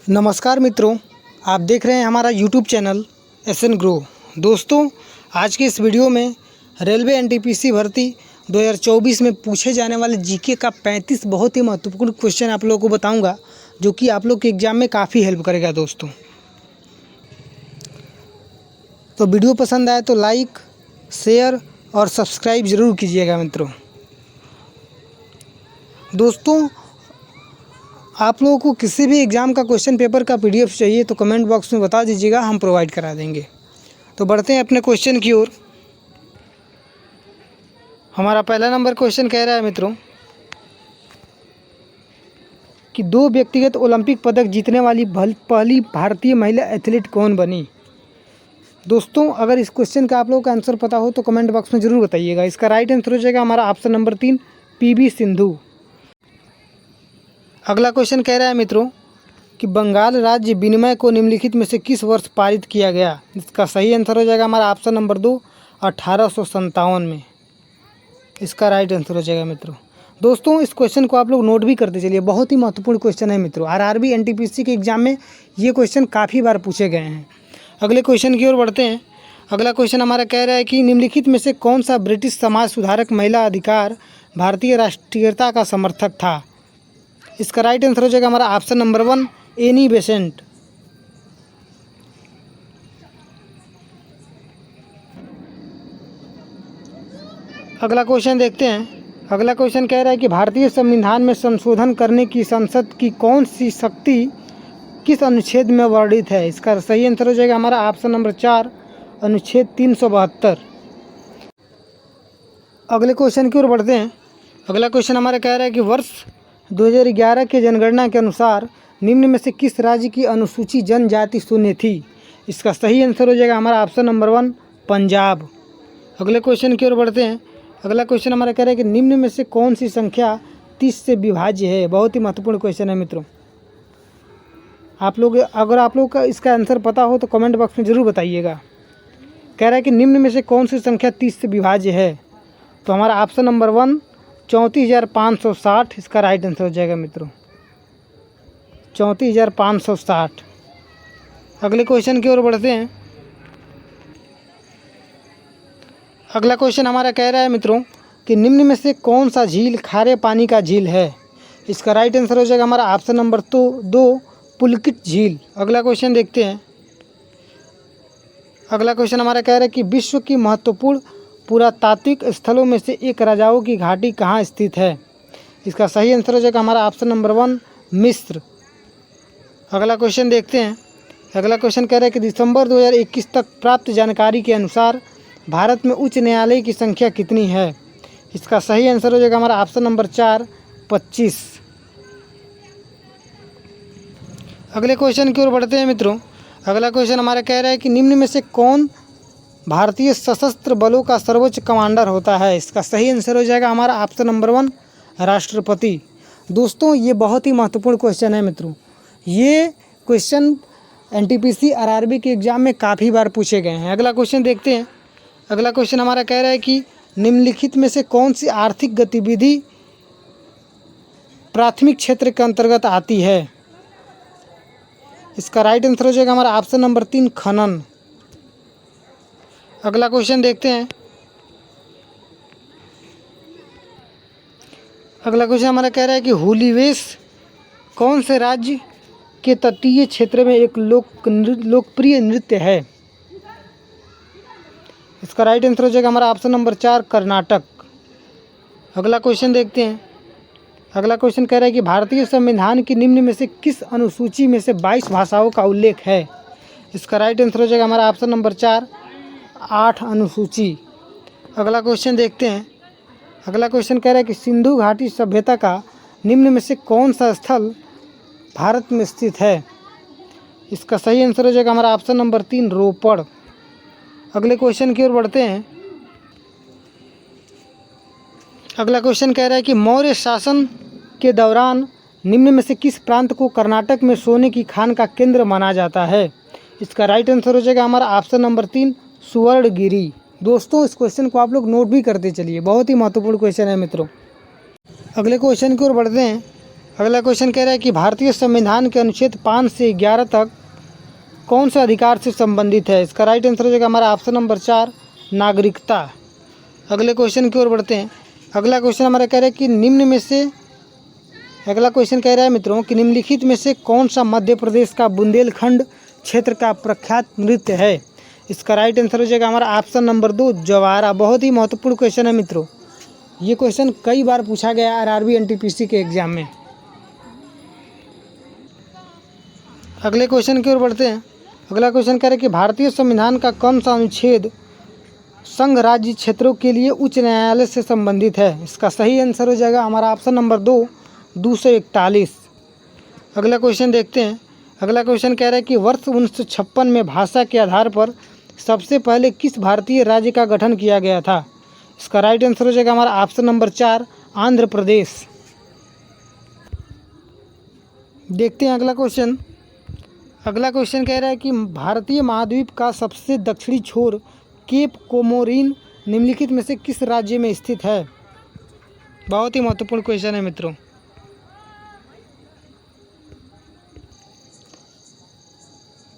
नमस्कार मित्रों, आप देख रहे हैं हमारा यूट्यूब चैनल SN ग्रो। दोस्तों, आज के इस वीडियो में रेलवे NTPC भर्ती 2024 में पूछे जाने वाले जीके का 35 बहुत ही महत्वपूर्ण क्वेश्चन आप लोगों को बताऊंगा, जो कि आप लोग के एग्ज़ाम में काफ़ी हेल्प करेगा। दोस्तों, तो वीडियो पसंद आए तो लाइक, शेयर और सब्सक्राइब ज़रूर कीजिएगा। मित्रों, आप लोगों को किसी भी एग्ज़ाम का क्वेश्चन पेपर का PDF चाहिए तो कमेंट बॉक्स में बता दीजिएगा, हम प्रोवाइड करा देंगे। तो बढ़ते हैं अपने क्वेश्चन की ओर। हमारा पहला नंबर क्वेश्चन कह रहा है मित्रों कि 2 व्यक्तिगत ओलंपिक पदक जीतने वाली पहली भारतीय महिला एथलीट कौन बनी। दोस्तों, अगर इस क्वेश्चन का आप लोगों का आंसर पता हो तो कमेंट बॉक्स में ज़रूर बताइएगा। इसका राइट आंसर हो जाएगा हमारा ऑप्शन नंबर 3, PV सिंधु। अगला क्वेश्चन कह रहा है मित्रों कि बंगाल राज्य विनिमय को निम्नलिखित में से किस वर्ष पारित किया गया। इसका सही आंसर हो जाएगा हमारा ऑप्शन नंबर 2, 1857 में। इसका राइट आंसर हो जाएगा मित्रों। दोस्तों, इस क्वेश्चन को आप लोग नोट भी करते चलिए, बहुत ही महत्वपूर्ण क्वेश्चन है मित्रों। RRB NTPC के एग्जाम में ये क्वेश्चन काफ़ी बार पूछे गए हैं। अगले क्वेश्चन की ओर बढ़ते हैं। अगला क्वेश्चन हमारा कह रहा है कि निम्नलिखित में से कौन सा ब्रिटिश समाज सुधारक महिला अधिकार भारतीय राष्ट्रीयता का समर्थक था। इसका राइट आंसर हो जाएगा हमारा ऑप्शन नंबर 1, एनी बेसेंट। अगला क्वेश्चन देखते हैं। अगला क्वेश्चन कह रहा है कि भारतीय संविधान में संशोधन करने की संसद की कौन सी शक्ति किस अनुच्छेद में वर्णित है। इसका सही आंसर हो जाएगा हमारा ऑप्शन नंबर 4, अनुच्छेद 372। अगले क्वेश्चन की ओर बढ़ते हैं। अगला क्वेश्चन हमारा कह रहा है कि वर्ष 2011 के जनगणना के अनुसार निम्न में से किस राज्य की अनुसूची जनजाति शून्य थी। इसका सही आंसर हो जाएगा हमारा ऑप्शन नंबर 1, पंजाब। अगले क्वेश्चन की ओर बढ़ते हैं। अगला क्वेश्चन हमारा कह रहा है कि निम्न में से कौन सी संख्या 30 से विभाज्य है। बहुत ही महत्वपूर्ण क्वेश्चन है मित्रों। अगर आप लोग का इसका आंसर पता हो तो कमेंट बॉक्स में ज़रूर बताइएगा। कह रहा है कि निम्न में से कौन सी संख्या 30 से विभाज्य है। तो हमारा ऑप्शन नंबर 1, 34,560 इसका राइट आंसर हो जाएगा मित्रों, 34,560। अगले क्वेश्चन की ओर बढ़ते हैं। अगला क्वेश्चन हमारा कह रहा है मित्रों कि निम्न में से कौन सा झील खारे पानी का झील है। इसका राइट आंसर हो जाएगा हमारा ऑप्शन नंबर 2, पुलकित झील। अगला क्वेश्चन देखते हैं। अगला क्वेश्चन हमारा कह रहा है कि विश्व की महत्वपूर्ण पुरातात्विक स्थलों में से एक रजाओं की घाटी कहाँ स्थित है। इसका सही आंसर हो जाएगा हमारा ऑप्शन नंबर 1, मिस्र। अगला क्वेश्चन देखते हैं। अगला क्वेश्चन कह रहा है कि दिसंबर 2021 तक प्राप्त जानकारी के अनुसार भारत में उच्च न्यायालय की संख्या कितनी है। इसका सही आंसर हो जाएगा हमारा ऑप्शन नंबर 4, 25। अगले क्वेश्चन की ओर बढ़ते हैं मित्रों। अगला क्वेश्चन हमारा कह रहा है कि निम्न में से कौन भारतीय सशस्त्र बलों का सर्वोच्च कमांडर होता है। इसका सही आंसर हो जाएगा हमारा ऑप्शन नंबर 1, राष्ट्रपति। दोस्तों, ये बहुत ही महत्वपूर्ण क्वेश्चन है मित्रों। ये क्वेश्चन NTPC RRB के एग्ज़ाम में काफ़ी बार पूछे गए हैं। अगला क्वेश्चन देखते हैं। अगला क्वेश्चन हमारा कह रहा है कि निम्नलिखित में से कौन सी आर्थिक गतिविधि प्राथमिक क्षेत्र के अंतर्गत आती है। इसका राइट आंसर हो जाएगा हमारा ऑप्शन नंबर 3, खनन। अगला क्वेश्चन देखते हैं। अगला क्वेश्चन हमारा कह रहा है कि हुलीवेश कौन से राज्य के तटीय क्षेत्र में एक लोकप्रिय नृत्य है। इसका राइट आंसर हो जाएगा हमारा ऑप्शन नंबर 4, कर्नाटक। अगला क्वेश्चन देखते हैं। अगला क्वेश्चन कह रहा है कि भारतीय संविधान की निम्न में से किस अनुसूची में से 22 भाषाओं का उल्लेख है। इसका राइट आंसर हो जाएगा हमारा ऑप्शन नंबर 4, 8 अनुसूची। अगला क्वेश्चन देखते हैं। अगला क्वेश्चन कह रहा है कि सिंधु घाटी सभ्यता का निम्न में से कौन सा स्थल भारत में स्थित है। इसका सही आंसर हो जाएगा हमारा ऑप्शन नंबर 3, रोपड़। अगले क्वेश्चन की ओर बढ़ते हैं। अगला क्वेश्चन कह रहा है कि मौर्य शासन के दौरान निम्न में से किस प्रांत को कर्नाटक में सोने की खान का केंद्र माना जाता है। इसका राइट आंसर हो जाएगा हमारा ऑप्शन नंबर 3, सुवर्णगिरी। दोस्तों, इस क्वेश्चन को आप लोग नोट भी करते चलिए, बहुत ही महत्वपूर्ण क्वेश्चन है मित्रों। अगले क्वेश्चन की ओर बढ़ते हैं। अगला क्वेश्चन कह रहा है कि भारतीय संविधान के अनुच्छेद 5 से 11 तक कौन से अधिकार से संबंधित है। इसका राइट आंसर हो जाएगा हमारा ऑप्शन नंबर 4 नागरिकता। अगले क्वेश्चन की ओर बढ़ते हैं। अगला क्वेश्चन हमारा कह रहा है कि अगला क्वेश्चन कह रहा है मित्रों कि निम्नलिखित में से कौन सा मध्य प्रदेश का बुंदेलखंड क्षेत्र का प्रख्यात नृत्य है। इसका राइट आंसर हो जाएगा हमारा ऑप्शन नंबर 2 जवारा। बहुत ही महत्वपूर्ण क्वेश्चन है मित्रों, ये क्वेश्चन कई बार पूछा गया आरआरबी एनटीपीसी के एग्जाम में। अगले क्वेश्चन की ओर बढ़ते हैं। अगला क्वेश्चन कह रहा है कि भारतीय संविधान का कौन सा अनुच्छेद संघ राज्य क्षेत्रों के लिए उच्च न्यायालय से संबंधित है। इसका सही आंसर हो जाएगा हमारा ऑप्शन नंबर 2 241। अगला क्वेश्चन देखते हैं। अगला क्वेश्चन कह रहा है कि वर्ष 1956 में भाषा के आधार पर सबसे पहले किस भारतीय राज्य का गठन किया गया था। इसका राइट आंसर हो जाएगा हमारा ऑप्शन नंबर 4 आंध्र प्रदेश। देखते हैं अगला क्वेश्चन। अगला क्वेश्चन कह रहा है कि भारतीय महाद्वीप का सबसे दक्षिणी छोर केप कोमोरिन निम्नलिखित में से किस राज्य में स्थित है। बहुत ही महत्वपूर्ण क्वेश्चन है मित्रों।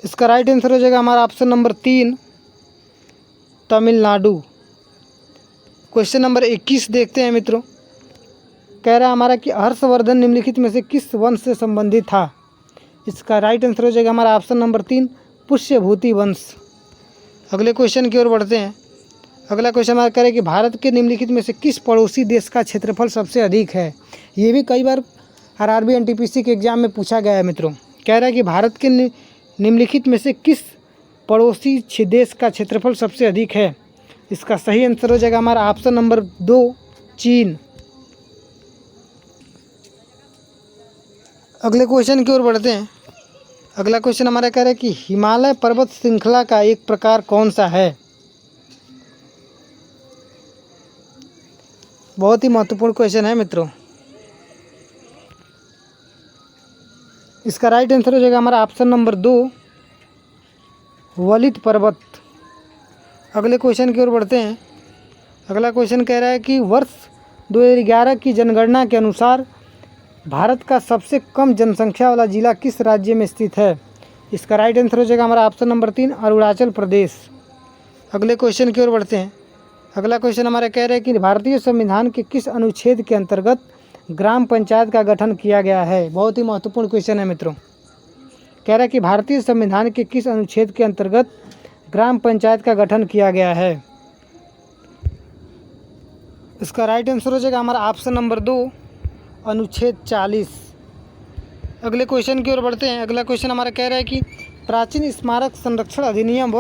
इसका राइट आंसर हो जाएगा हमारा option number 3 Tamil Nadu. Question number 21 देखते हैं मित्रों। कह रहा है हमारा कि हर्षवर्धन निम्नलिखित में से किस वंश से संबंधित था। इसका राइट आंसर हो जाएगा हमारा ऑप्शन नंबर 3 पुष्यभूति वंश। अगले क्वेश्चन की ओर बढ़ते हैं। अगला क्वेश्चन हमारा कह रहा है कि भारत के निम्नलिखित में से किस पड़ोसी देश का क्षेत्रफल सबसे अधिक है। ये भी कई बार आरआरबी एनटीपीसी के एग्जाम में पूछा गया है मित्रों। कह रहा है कि भारत के निम्नलिखित में से किस पड़ोसी देश का क्षेत्रफल सबसे अधिक है। इसका सही आंसर हो जाएगा हमारा ऑप्शन नंबर 2 चीन। अगले क्वेश्चन की ओर बढ़ते हैं। अगला क्वेश्चन हमारा कह रहा है कि हिमालय पर्वत श्रृंखला का एक प्रकार कौन सा है। बहुत ही महत्वपूर्ण क्वेश्चन है मित्रों। इसका राइट आंसर हो जाएगा हमारा ऑप्शन नंबर 2 वलित पर्वत। अगले क्वेश्चन की ओर बढ़ते हैं। अगला क्वेश्चन कह रहा है कि वर्ष 2011 की जनगणना के अनुसार भारत का सबसे कम जनसंख्या वाला जिला किस राज्य में स्थित है। इसका राइट आंसर हो जाएगा हमारा ऑप्शन नंबर 3 अरुणाचल प्रदेश। अगले क्वेश्चन की ओर बढ़ते हैं। अगला क्वेश्चन हमारा कह रहा है कि भारतीय संविधान के किस अनुच्छेद के अंतर्गत ग्राम पंचायत का गठन किया गया है। बहुत ही महत्वपूर्ण क्वेश्चन है मित्रों। कह रहा है कि भारतीय संविधान के किस अनुच्छेद के अंतर्गत ग्राम पंचायत का गठन किया गया है। इसका राइट आंसर हो जाएगा हमारा ऑप्शन नंबर 2 अनुच्छेद 40। अगले क्वेश्चन की ओर बढ़ते हैं। अगला क्वेश्चन हमारा कह रहा है कि प्राचीन स्मारक संरक्षण अधिनियम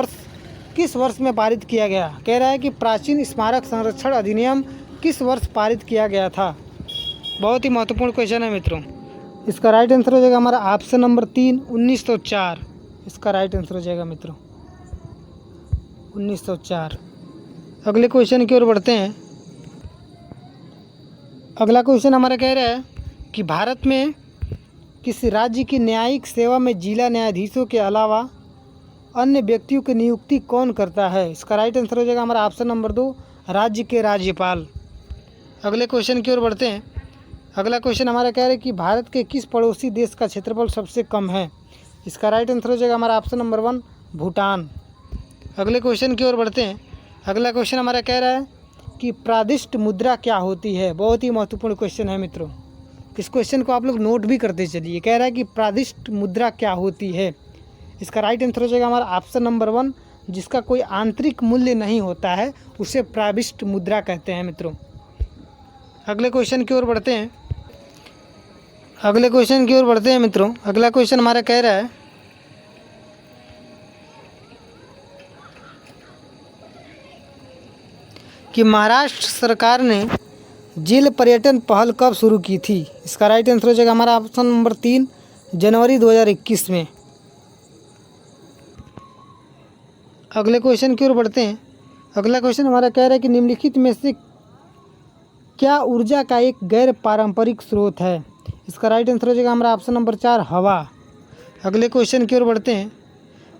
किस वर्ष में पारित किया गया। कह रहा है कि प्राचीन स्मारक संरक्षण अधिनियम किस वर्ष पारित किया गया था। बहुत ही महत्वपूर्ण क्वेश्चन है मित्रों। इसका राइट आंसर हो जाएगा हमारा ऑप्शन नंबर 3 1904। इसका राइट आंसर हो जाएगा मित्रों 1904। अगले क्वेश्चन की ओर बढ़ते हैं। अगला क्वेश्चन हमारा कह रहा है कि भारत में किसी राज्य की न्यायिक सेवा में जिला न्यायाधीशों के अलावा अन्य व्यक्तियों की नियुक्ति कौन करता है। इसका राइट आंसर हो जाएगा हमारा ऑप्शन नंबर 2 राज्य के राज्यपाल। अगले क्वेश्चन की ओर बढ़ते हैं। अगला क्वेश्चन हमारा कह रहा है कि भारत के किस पड़ोसी देश का क्षेत्रफल सबसे कम है। इसका राइट आंसर हो जाएगा हमारा ऑप्शन नंबर 1 भूटान। अगले क्वेश्चन की ओर बढ़ते हैं। अगला क्वेश्चन हमारा कह रहा है कि प्रादिष्ट मुद्रा क्या होती है। बहुत ही महत्वपूर्ण क्वेश्चन है मित्रों। इस क्वेश्चन को आप लोग नोट भी करते चलिए। कह रहा है कि प्रादिष्ट मुद्रा क्या होती है। इसका राइट आंसर हो जाएगा हमारा ऑप्शन नंबर 1 जिसका कोई आंतरिक मूल्य नहीं होता है उसे प्रादिष्ट मुद्रा कहते हैं मित्रों। अगले क्वेश्चन की ओर बढ़ते हैं। अगले क्वेश्चन की ओर बढ़ते हैं मित्रों। अगला क्वेश्चन हमारा कह रहा है कि महाराष्ट्र सरकार ने जेल पर्यटन पहल कब शुरू की थी। इसका राइट आंसर हो जाएगा हमारा ऑप्शन नंबर 3 जनवरी 2021 में। अगले क्वेश्चन की ओर बढ़ते हैं। अगला क्वेश्चन हमारा कह रहा है कि निम्नलिखित में से क्या ऊर्जा का एक गैर पारंपरिक स्रोत है। इसका राइट आंसर हो जाएगा हमारा ऑप्शन नंबर 4 हवा। अगले क्वेश्चन की ओर बढ़ते हैं।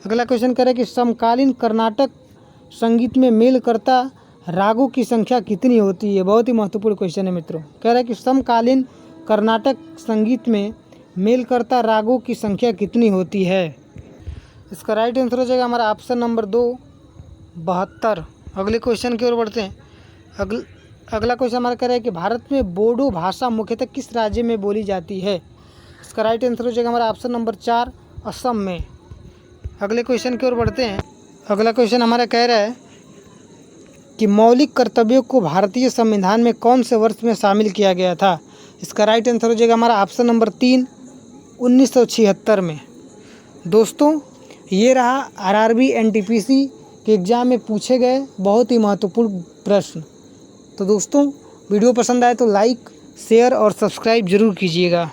अगला क्वेश्चन कह रहा है कि समकालीन कर्नाटक संगीत में मेल करता रागों की संख्या कितनी होती है। बहुत ही महत्वपूर्ण क्वेश्चन है मित्रों। कह रहा है कि समकालीन कर्नाटक संगीत में मेलकर्ता रागों की संख्या कितनी होती है? इसका राइट आंसर हो जाएगा हमारा ऑप्शन नंबर 2 72। अगले क्वेश्चन की ओर बढ़ते हैं। अगला क्वेश्चन हमारा कह रहा है कि भारत में बोडो भाषा मुख्यतः किस राज्य में बोली जाती है? इसका राइट आंसर हो जाएगा हमारा ऑप्शन नंबर 4 असम में। अगले क्वेश्चन की ओर बढ़ते हैं। अगला क्वेश्चन हमारा कह रहा है कि मौलिक कर्तव्यों को भारतीय संविधान में कौन से वर्ष में शामिल किया गया था? इसका राइट आंसर हो जाएगा हमारा ऑप्शन नंबर 3 1976 में। दोस्तों, ये रहा आरआरबी एनटीपीसी के एग्ज़ाम में पूछे गए बहुत ही महत्वपूर्ण प्रश्न। तो दोस्तों, वीडियो पसंद आए तो लाइक, शेयर और सब्सक्राइब ज़रूर कीजिएगा।